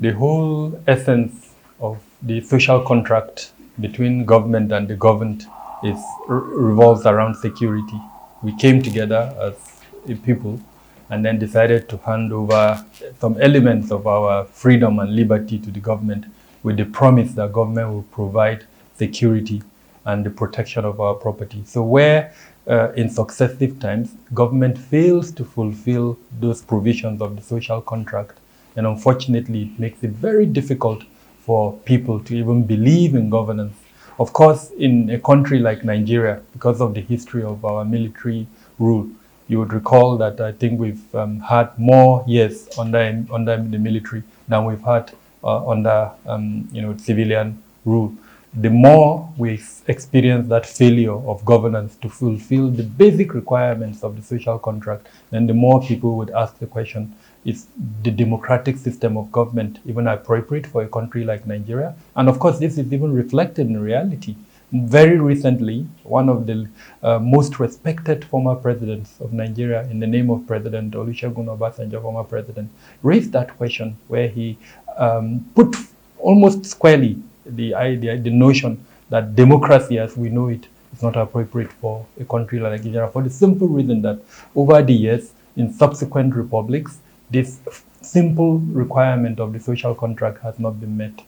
the whole essence of the social contract between government and the governed revolves around security. We came together as a people and then decided to hand over some elements of our freedom and liberty to the government with the promise that government will provide security and the protection of our property. So where in successive times, government fails to fulfill those provisions of the social contract, and unfortunately, it makes it very difficult for people to even believe in governance. Of course, in a country like Nigeria, because of the history of our military rule, you would recall that I think we've had more years under the military than we've had under civilian rule. The more we experience that failure of governance to fulfill the basic requirements of the social contract, then the more people would ask the question, is the democratic system of government even appropriate for a country like Nigeria? And of course, this is even reflected in reality. Very recently, one of the most respected former presidents of Nigeria, in the name of President Olusegun Obasanjo, former president, raised that question where he put almost squarely the notion that democracy as we know it is not appropriate for a country like Nigeria, for the simple reason that over the years, in subsequent republics, this simple requirement of the social contract has not been met.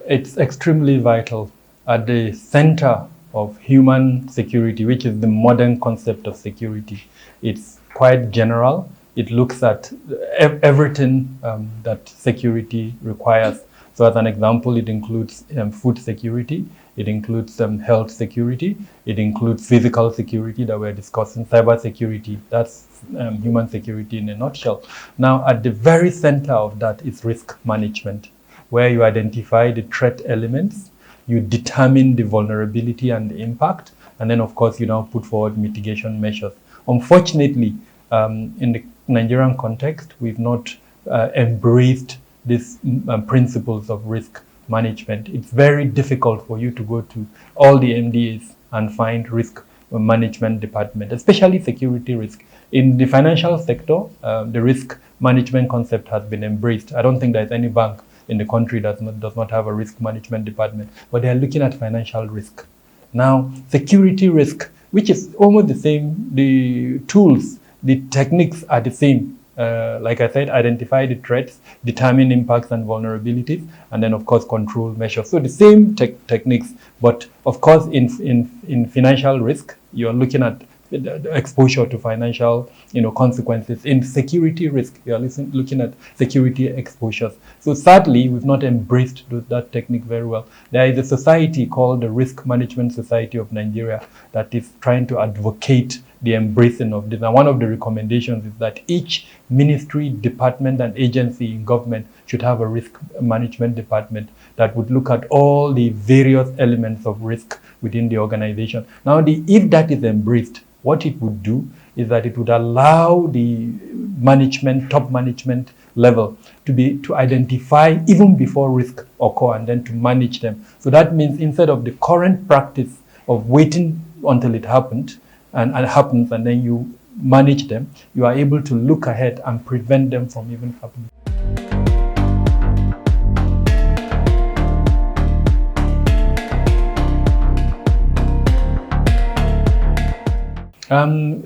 It's extremely vital. At the center of human security, which is the modern concept of security, it's quite general. It looks at everything that security requires. So as an example, it includes food security, it includes health security, it includes physical security that we're discussing, cyber security. That's human security in a nutshell. Now, at the very center of that is risk management, where you identify the threat elements, you determine the vulnerability and the impact, and then of course you now put forward mitigation measures. Unfortunately, in the Nigerian context, we've not embraced these principles of risk management. It's very difficult for you to go to all the MDAs and find risk management department, especially security risk. In the financial sector, the risk management concept has been embraced. I don't think there's any bank in the country that does not have a risk management department, but they are looking at financial risk. Now, security risk, which is almost the same, the tools, the techniques are the same. Like I said, identify the threats, determine impacts and vulnerabilities, and then of course control measures. So the same techniques, but of course in financial risk, you're looking at the exposure to financial consequences. In security risk, you are looking at security exposures. So sadly, we've not embraced that technique very well. There is a society called the Risk Management Society of Nigeria that is trying to advocate the embracing of this. And one of the recommendations is that each ministry, department, and agency in government should have a risk management department that would look at all the various elements of risk within the organization. Now, if that is embraced, what it would do is that it would allow the management, top management level to identify even before risk occur and then to manage them. So that means instead of the current practice of waiting until it happened and happens and then you manage them, you are able to look ahead and prevent them from even happening.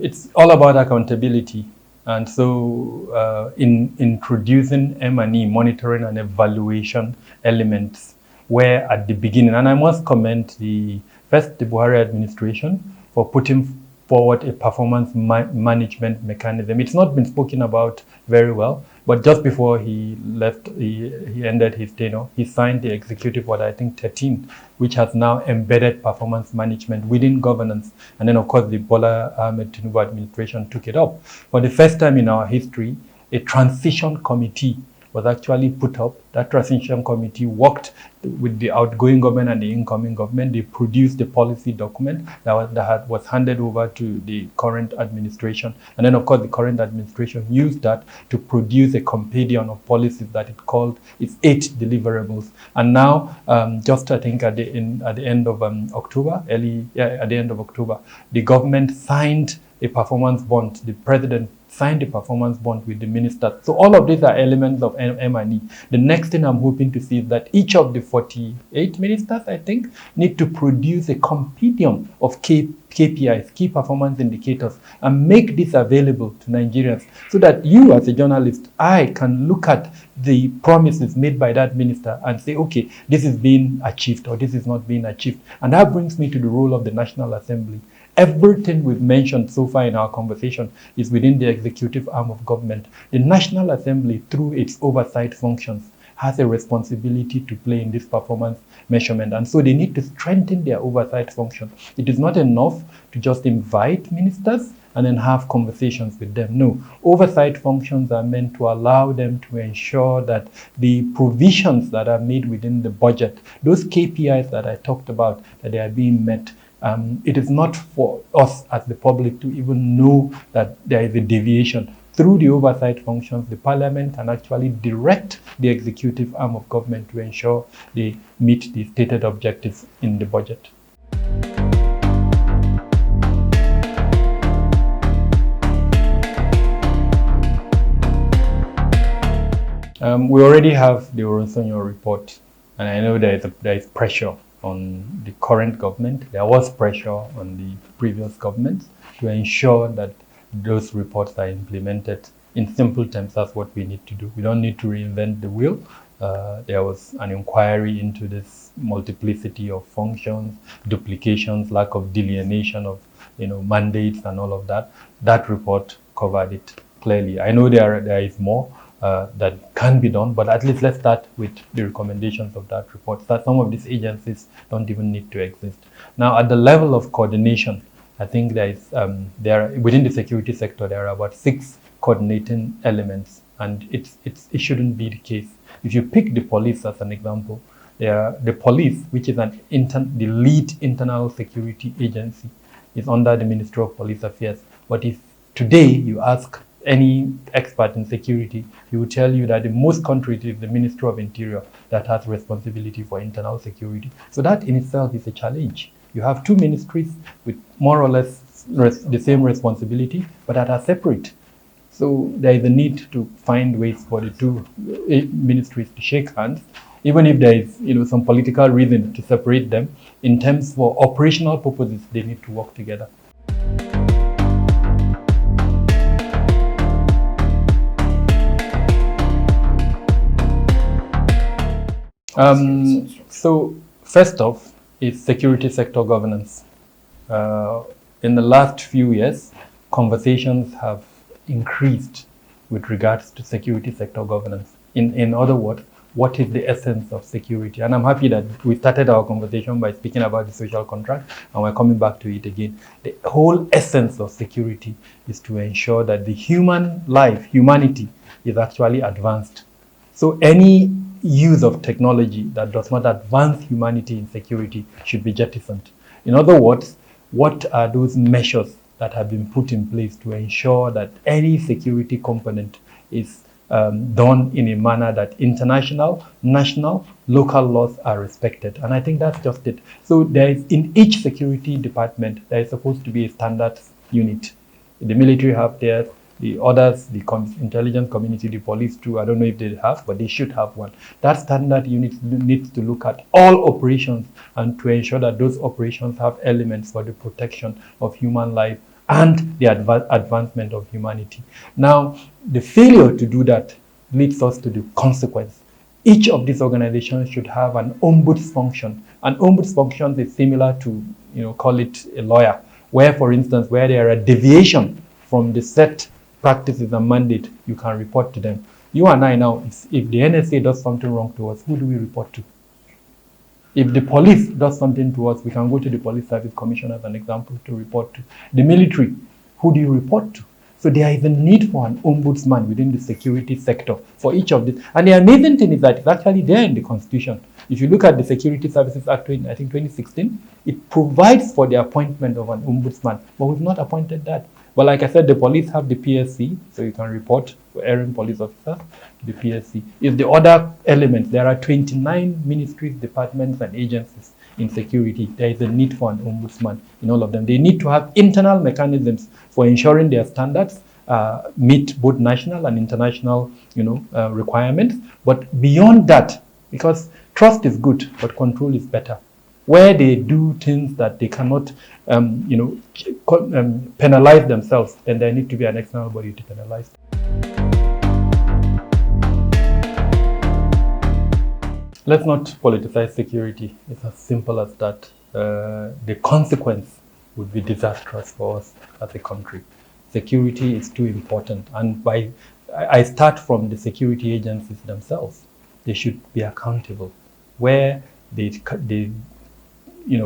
It's all about accountability. And so in introducing M&E, monitoring and evaluation elements, where at the beginning, and I must commend the Buhari administration for putting forward a performance management mechanism. It's not been spoken about very well, but just before he left, he ended his tenure, he signed the executive order, I think 13, which has now embedded performance management within governance. And then of course the Bola Ahmed Tinubu administration took it up. For the first time in our history, a transition committee was actually put up. That transition committee worked with the outgoing government and the incoming government. They produced the policy document that was handed over to the current administration. And then, of course, the current administration used that to produce a compendium of policies that it called its 8 deliverables. And now, just I think at the end of October, at the end of October, the government signed a performance bond. The president signed a performance bond with the ministers. So all of these are elements of M&E. The next thing I'm hoping to see is that each of the 48 ministers, I think, need to produce a compendium of KPIs, key performance indicators, and make this available to Nigerians so that you as a journalist, I can look at the promises made by that minister and say, okay, this is being achieved or this is not being achieved. And that brings me to the role of the National Assembly. Everything we've mentioned so far in our conversation is within the executive arm of government. The National Assembly, through its oversight functions, has a responsibility to play in this performance measurement. And so they need to strengthen their oversight function. It is not enough to just invite ministers and then have conversations with them. No, oversight functions are meant to allow them to ensure that the provisions that are made within the budget, those KPIs that I talked about, that they are being met. It is not for us as the public to even know that there is a deviation. Through the oversight functions, the parliament can actually direct the executive arm of government to ensure they meet the stated objectives in the budget. We already have the Oronsonyo report, and I know there is pressure on the current government. There was pressure on the previous government to ensure that those reports are implemented. In simple terms, that's what we need to do. We don't need to reinvent the wheel. There was an inquiry into this multiplicity of functions, duplications, lack of delineation of mandates and all of that. That report covered it clearly. I know there is more that can be done, but at least let's start with the recommendations of that report. That some of these agencies don't even need to exist. Now, at the level of coordination, I think within the security sector, there are about 6 coordinating elements, and it shouldn't be the case. If you pick the police as an example, the police, which is the lead internal security agency, is under the Ministry of Police Affairs. But if today you ask any expert in security, he will tell you that in most countries it is the Ministry of Interior that has responsibility for internal security. So that in itself is a challenge. You have 2 ministries with more or less the same responsibility, but that are separate. So there is a need to find ways for the 2 ministries to shake hands, even if there is some political reason to separate them. In terms for operational purposes, they need to work together. So first off is security sector governance. In the last few years, conversations have increased with regards to security sector governance. In other words, what is the essence of security? And I'm happy that we started our conversation by speaking about the social contract, and we're coming back to it again. The whole essence of security is to ensure that the humanity is actually advanced. So any use of technology that does not advance humanity in security should be jettisoned. In other words, what are those measures that have been put in place to ensure that any security component is done in a manner that international, national, local laws are respected? And I think that's just it. So there is, in each security department, there is supposed to be a standards unit. The military have theirs, the others, the intelligence community, the police too, I don't know if they have, but they should have one. That standard unit needs to look at all operations and to ensure that those operations have elements for the protection of human life and the advancement of humanity. Now, the failure to do that leads us to the consequence. Each of these organizations should have an ombuds function. An ombuds function is similar to, call it a lawyer, where, for instance, where there are deviation from the set practices and mandate, you can report to them. You and I now, if the NSA does something wrong to us, who do we report to? If the police does something to us, we can go to the Police Service Commission as an example to report to. The military, who do you report to? So there is a need for an ombudsman within the security sector for each of these. And the amazing thing is that it's actually there in the Constitution. If you look at the Security Services Act, I think 2016, it provides for the appointment of an ombudsman, but we've not appointed that. But like I said, the police have the PSC, so you can report for errant police officers, the PSC. If the other elements, there are 29 ministries, departments, and agencies in security. There is a need for an ombudsman in all of them. They need to have internal mechanisms for ensuring their standards meet both national and international, requirements. But beyond that, because trust is good, but control is better. Where they do things that they cannot, penalize themselves, then there need to be an external body to penalize them. Let's not politicize security. It's as simple as that. The consequence would be disastrous for us as a country. Security is too important, and I start from the security agencies themselves. They should be accountable. Where they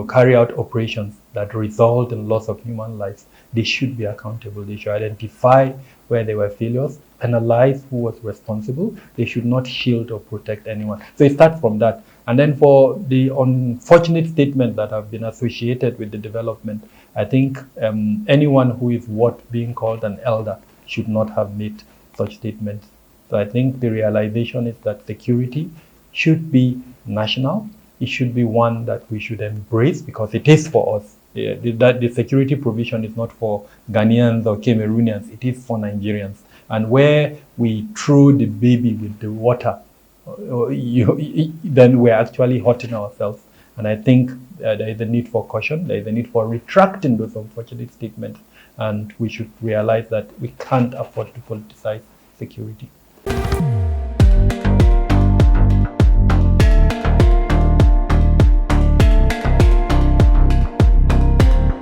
carry out operations that result in loss of human lives, they should be accountable. They should identify where there were failures, penalize who was responsible. They should not shield or protect anyone. So it starts from that. And then for the unfortunate statements that have been associated with the development, I think anyone who is worth being called an elder should not have made such statements. So I think the realization is that security should be national. It should be one that we should embrace because it is for us. The security provision is not for Ghanaians or Cameroonians. It is for Nigerians. And where we throw the baby with the water, then we're actually hurting ourselves. And I think there is a need for caution. There is a need for retracting those unfortunate statements. And we should realize that we can't afford to politicize security.